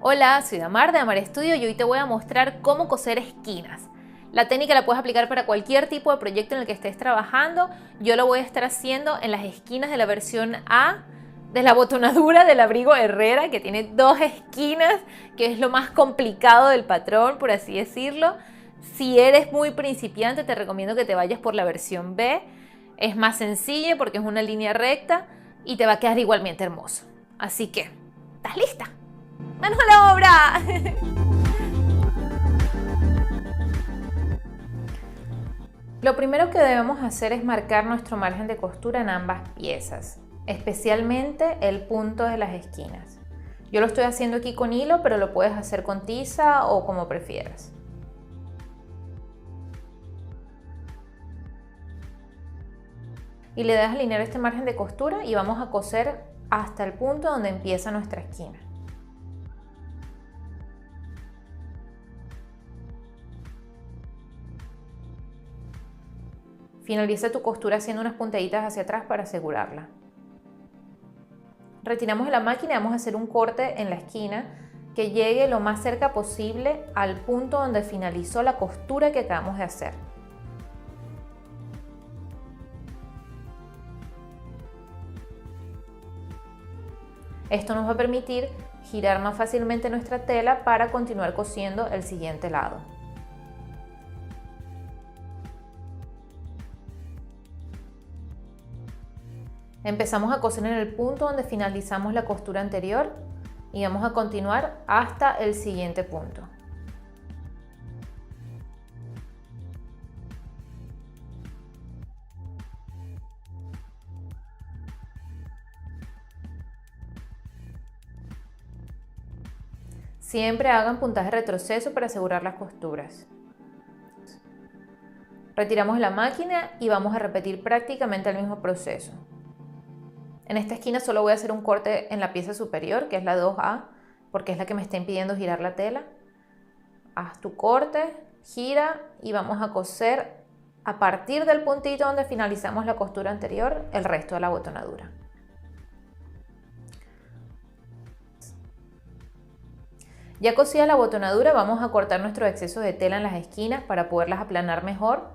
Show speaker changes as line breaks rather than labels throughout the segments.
Hola, soy Damar de Damar Studio y hoy te voy a mostrar cómo coser esquinas. La técnica la puedes aplicar para cualquier tipo de proyecto en el que estés trabajando. Yo lo voy a estar haciendo en las esquinas de la versión A de la botonadura del abrigo Herrera, que tiene 2 esquinas, que es lo más complicado del patrón, por así decirlo. Si eres muy principiante, te recomiendo que te vayas por la versión B. Es más sencilla porque es una línea recta y te va a quedar igualmente hermoso. Así que, ¿estás lista? ¡Manos a la obra! Lo primero que debemos hacer es marcar nuestro margen de costura en ambas piezas, especialmente el punto de las esquinas. Yo lo estoy haciendo aquí con hilo, pero lo puedes hacer con tiza o como prefieras. Y le das alinear este margen de costura y vamos a coser hasta el punto donde empieza nuestra esquina. Finaliza tu costura haciendo unas puntaditas hacia atrás para asegurarla. Retiramos de la máquina y vamos a hacer un corte en la esquina que llegue lo más cerca posible al punto donde finalizó la costura que acabamos de hacer. Esto nos va a permitir girar más fácilmente nuestra tela para continuar cosiendo el siguiente lado. Empezamos a coser en el punto donde finalizamos la costura anterior y vamos a continuar hasta el siguiente punto. Siempre hagan puntaje de retroceso para asegurar las costuras. Retiramos la máquina y vamos a repetir prácticamente el mismo proceso. En esta esquina solo voy a hacer un corte en la pieza superior, que es la 2A, porque es la que me está impidiendo girar la tela. Haz tu corte, gira y vamos a coser a partir del puntito donde finalizamos la costura anterior el resto de la botonadura. Ya cosida la botonadura, vamos a cortar nuestros excesos de tela en las esquinas para poderlas aplanar mejor.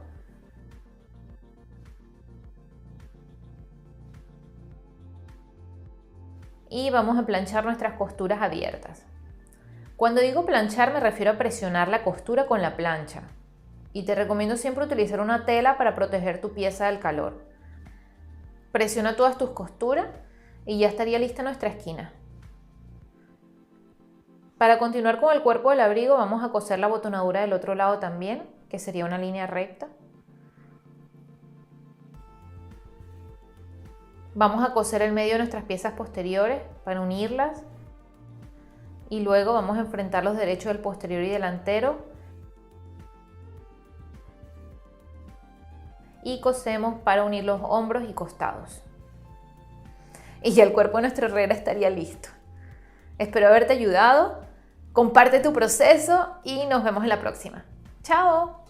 Y vamos a planchar nuestras costuras abiertas. Cuando digo planchar me refiero a presionar la costura con la plancha. Y te recomiendo siempre utilizar una tela para proteger tu pieza del calor. Presiona todas tus costuras y ya estaría lista nuestra esquina. Para continuar con el cuerpo del abrigo vamos a coser la botonadura del otro lado también, que sería una línea recta. Vamos a coser el medio de nuestras piezas posteriores para unirlas y luego vamos a enfrentar los derechos del posterior y delantero y cosemos para unir los hombros y costados. Y ya el cuerpo de nuestra herrera estaría listo. Espero haberte ayudado. Comparte tu proceso y nos vemos en la próxima. ¡Chao!